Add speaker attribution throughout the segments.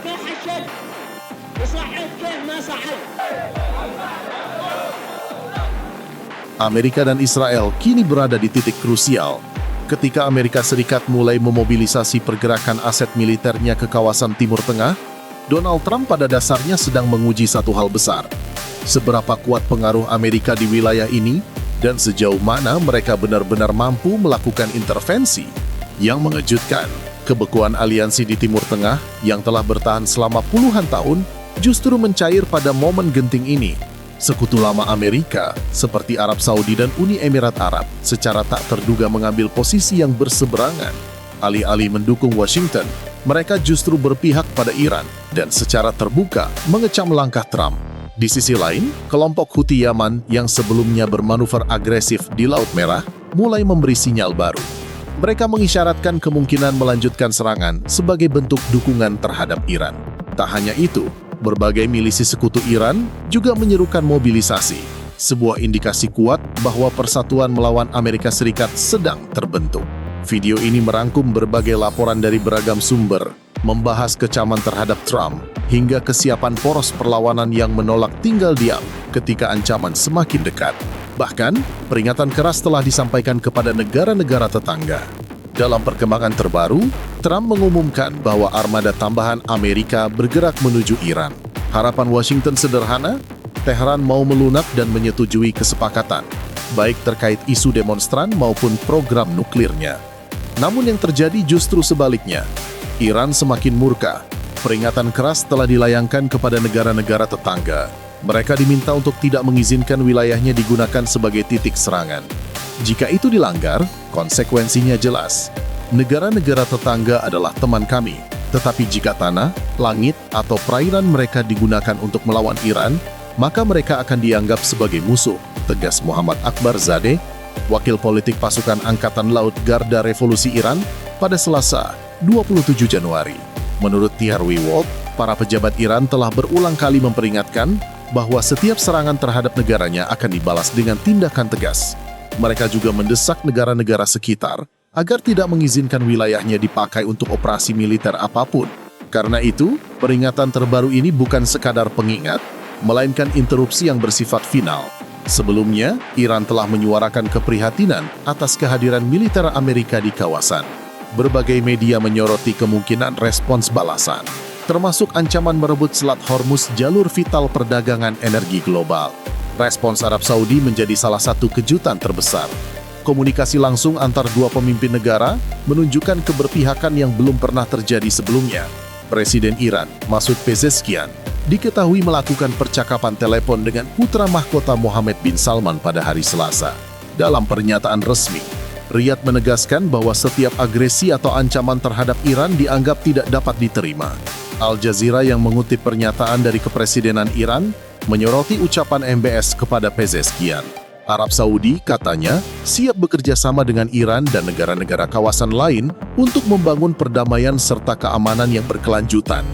Speaker 1: كيف حشد وصعد كيف ما صعد.
Speaker 2: Amerika dan Israel kini berada di titik krusial ketika Amerika Serikat mulai memobilisasi pergerakan aset militernya ke kawasan Timur Tengah. Donald Trump pada dasarnya sedang menguji satu hal besar: seberapa kuat pengaruh Amerika di wilayah ini dan sejauh mana mereka benar-benar mampu melakukan intervensi. Yang mengejutkan, kebekuan aliansi di Timur Tengah yang telah bertahan selama puluhan tahun justru mencair pada momen genting ini. Sekutu lama Amerika, seperti Arab Saudi dan Uni Emirat Arab, secara tak terduga mengambil posisi yang berseberangan. Alih-alih mendukung Washington, mereka justru berpihak pada Iran dan secara terbuka mengecam langkah Trump. Di sisi lain, kelompok Houthi Yaman yang sebelumnya bermanuver agresif di Laut Merah mulai memberi sinyal baru. Mereka mengisyaratkan kemungkinan melanjutkan serangan sebagai bentuk dukungan terhadap Iran. Tak hanya itu, berbagai milisi sekutu Iran juga menyerukan mobilisasi, sebuah indikasi kuat bahwa persatuan melawan Amerika Serikat sedang terbentuk. Video ini merangkum berbagai laporan dari beragam sumber, membahas kecaman terhadap Trump, hingga kesiapan poros perlawanan yang menolak tinggal diam ketika ancaman semakin dekat. Bahkan, peringatan keras telah disampaikan kepada negara-negara tetangga. Dalam perkembangan terbaru, Trump mengumumkan bahwa armada tambahan Amerika bergerak menuju Iran. Harapan Washington sederhana: Teheran mau melunak dan menyetujui kesepakatan, baik terkait isu demonstran maupun program nuklirnya. Namun yang terjadi justru sebaliknya. Iran semakin murka. Peringatan keras telah dilayangkan kepada negara-negara tetangga. Mereka diminta untuk tidak mengizinkan wilayahnya digunakan sebagai titik serangan. Jika itu dilanggar, konsekuensinya jelas. Negara-negara tetangga adalah teman kami, tetapi jika tanah, langit, atau perairan mereka digunakan untuk melawan Iran, maka mereka akan dianggap sebagai musuh, tegas Muhammad Akbar Zadeh, wakil politik pasukan Angkatan Laut Garda Revolusi Iran, pada Selasa, 27 Januari. Menurut Tiharwi Wolf, para pejabat Iran telah berulang kali memperingatkan bahwa setiap serangan terhadap negaranya akan dibalas dengan tindakan tegas. Mereka juga mendesak negara-negara sekitar agar tidak mengizinkan wilayahnya dipakai untuk operasi militer apapun. Karena itu, peringatan terbaru ini bukan sekadar pengingat, melainkan interupsi yang bersifat final. Sebelumnya, Iran telah menyuarakan keprihatinan atas kehadiran militer Amerika di kawasan. Berbagai media menyoroti kemungkinan respons balasan, termasuk ancaman merebut Selat Hormuz, jalur vital perdagangan energi global. Respons Arab Saudi menjadi salah satu kejutan terbesar. Komunikasi langsung antar dua pemimpin negara menunjukkan keberpihakan yang belum pernah terjadi sebelumnya. Presiden Iran, Masoud Pezeshkian, diketahui melakukan percakapan telepon dengan putra mahkota Mohammed bin Salman pada hari Selasa. Dalam pernyataan resmi, Riyadh menegaskan bahwa setiap agresi atau ancaman terhadap Iran dianggap tidak dapat diterima. Al Jazeera yang mengutip pernyataan dari kepresidenan Iran menyoroti ucapan MBS kepada Pezeshkian. Arab Saudi, katanya, siap bekerja sama dengan Iran dan negara-negara kawasan lain untuk membangun perdamaian serta keamanan yang berkelanjutan.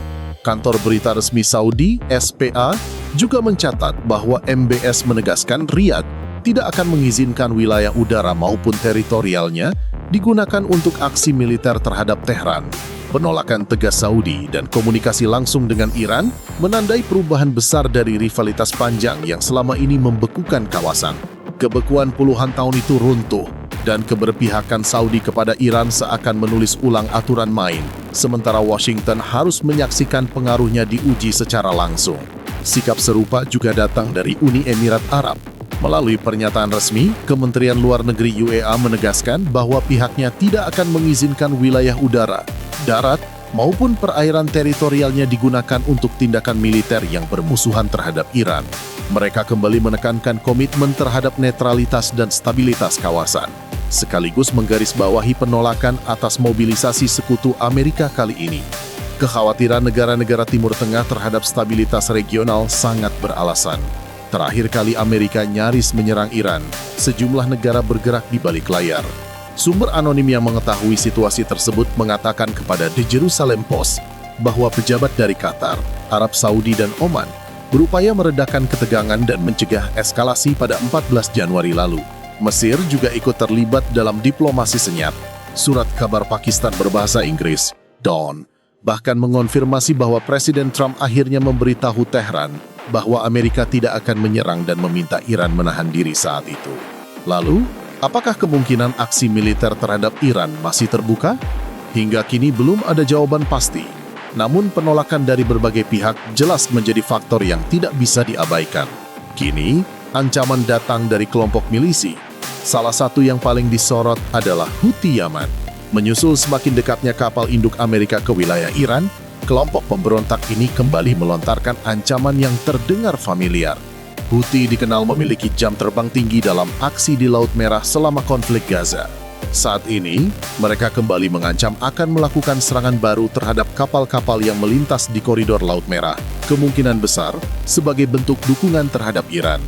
Speaker 2: Kantor berita resmi Saudi, SPA, juga mencatat bahwa MBS menegaskan Riyadh tidak akan mengizinkan wilayah udara maupun teritorialnya digunakan untuk aksi militer terhadap Tehran. Penolakan tegas Saudi dan komunikasi langsung dengan Iran menandai perubahan besar dari rivalitas panjang yang selama ini membekukan kawasan. Kebekuan puluhan tahun itu runtuh, dan keberpihakan Saudi kepada Iran seakan menulis ulang aturan main, sementara Washington harus menyaksikan pengaruhnya diuji secara langsung. Sikap serupa juga datang dari Uni Emirat Arab. Melalui pernyataan resmi, Kementerian Luar Negeri UEA menegaskan bahwa pihaknya tidak akan mengizinkan wilayah udara, darat, maupun perairan teritorialnya digunakan untuk tindakan militer yang bermusuhan terhadap Iran. Mereka kembali menekankan komitmen terhadap netralitas dan stabilitas kawasan, sekaligus menggarisbawahi penolakan atas mobilisasi sekutu Amerika kali ini. Kekhawatiran negara-negara Timur Tengah terhadap stabilitas regional sangat beralasan. Terakhir kali Amerika nyaris menyerang Iran, sejumlah negara bergerak di balik layar. Sumber anonim yang mengetahui situasi tersebut mengatakan kepada The Jerusalem Post bahwa pejabat dari Qatar, Arab Saudi, dan Oman berupaya meredakan ketegangan dan mencegah eskalasi pada 14 Januari lalu. Mesir juga ikut terlibat dalam diplomasi senyap. Surat kabar Pakistan berbahasa Inggris Dawn bahkan mengonfirmasi bahwa Presiden Trump akhirnya memberitahu Tehran bahwa Amerika tidak akan menyerang dan meminta Iran menahan diri saat itu. Lalu, apakah kemungkinan aksi militer terhadap Iran masih terbuka? Hingga kini belum ada jawaban pasti. Namun penolakan dari berbagai pihak jelas menjadi faktor yang tidak bisa diabaikan. Kini, ancaman datang dari kelompok milisi. Salah satu yang paling disorot adalah Houthi Yaman. Menyusul semakin dekatnya kapal induk Amerika ke wilayah Iran, kelompok pemberontak ini kembali melontarkan ancaman yang terdengar familiar. Houthi dikenal memiliki jam terbang tinggi dalam aksi di Laut Merah selama konflik Gaza. Saat ini, mereka kembali mengancam akan melakukan serangan baru terhadap kapal-kapal yang melintas di koridor Laut Merah, kemungkinan besar sebagai bentuk dukungan terhadap Iran.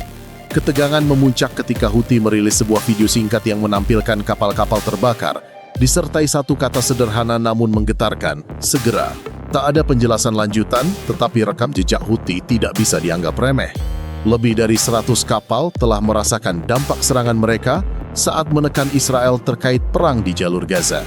Speaker 2: Ketegangan memuncak ketika Houthi merilis sebuah video singkat yang menampilkan kapal-kapal terbakar, disertai satu kata sederhana namun menggetarkan, segera. Tak ada penjelasan lanjutan, tetapi rekam jejak Houthi tidak bisa dianggap remeh. Lebih dari 100 kapal telah merasakan dampak serangan mereka saat menekan Israel terkait perang di jalur Gaza.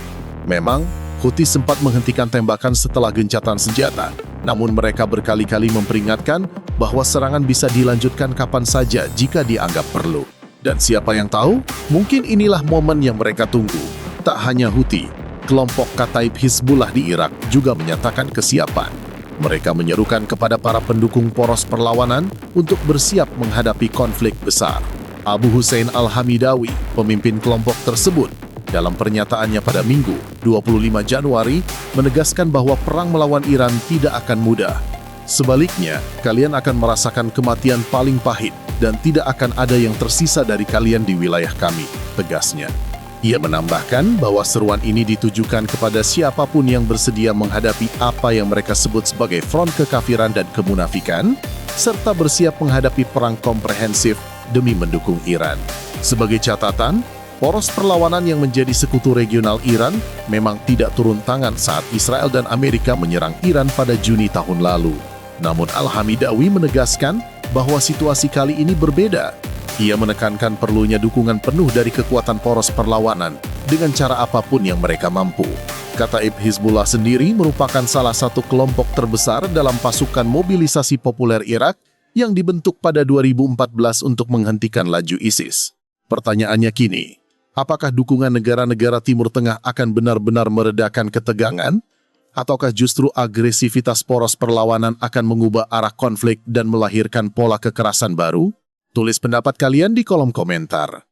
Speaker 2: Memang, Houthi sempat menghentikan tembakan setelah gencatan senjata, namun mereka berkali-kali memperingatkan bahwa serangan bisa dilanjutkan kapan saja jika dianggap perlu. Dan siapa yang tahu, mungkin inilah momen yang mereka tunggu. Tak hanya Houthi, kelompok Kataib Hizbullah di Irak juga menyatakan kesiapan. Mereka menyerukan kepada para pendukung poros perlawanan untuk bersiap menghadapi konflik besar. Abu Hussein Al-Hamidawi, pemimpin kelompok tersebut, dalam pernyataannya pada Minggu, 25 Januari, menegaskan bahwa perang melawan Iran tidak akan mudah. Sebaliknya, kalian akan merasakan kematian paling pahit dan tidak akan ada yang tersisa dari kalian di wilayah kami, tegasnya. Ia menambahkan bahwa seruan ini ditujukan kepada siapapun yang bersedia menghadapi apa yang mereka sebut sebagai front kekafiran dan kemunafikan, serta bersiap menghadapi perang komprehensif demi mendukung Iran. Sebagai catatan, poros perlawanan yang menjadi sekutu regional Iran memang tidak turun tangan saat Israel dan Amerika menyerang Iran pada Juni tahun lalu. Namun Al-Hamidawi menegaskan bahwa situasi kali ini berbeda. Ia menekankan perlunya dukungan penuh dari kekuatan poros perlawanan dengan cara apapun yang mereka mampu. Kataib Hizbullah sendiri merupakan salah satu kelompok terbesar dalam pasukan mobilisasi populer Irak yang dibentuk pada 2014 untuk menghentikan laju ISIS. Pertanyaannya kini, apakah dukungan negara-negara Timur Tengah akan benar-benar meredakan ketegangan? Ataukah justru agresivitas poros perlawanan akan mengubah arah konflik dan melahirkan pola kekerasan baru? Tulis pendapat kalian di kolom komentar.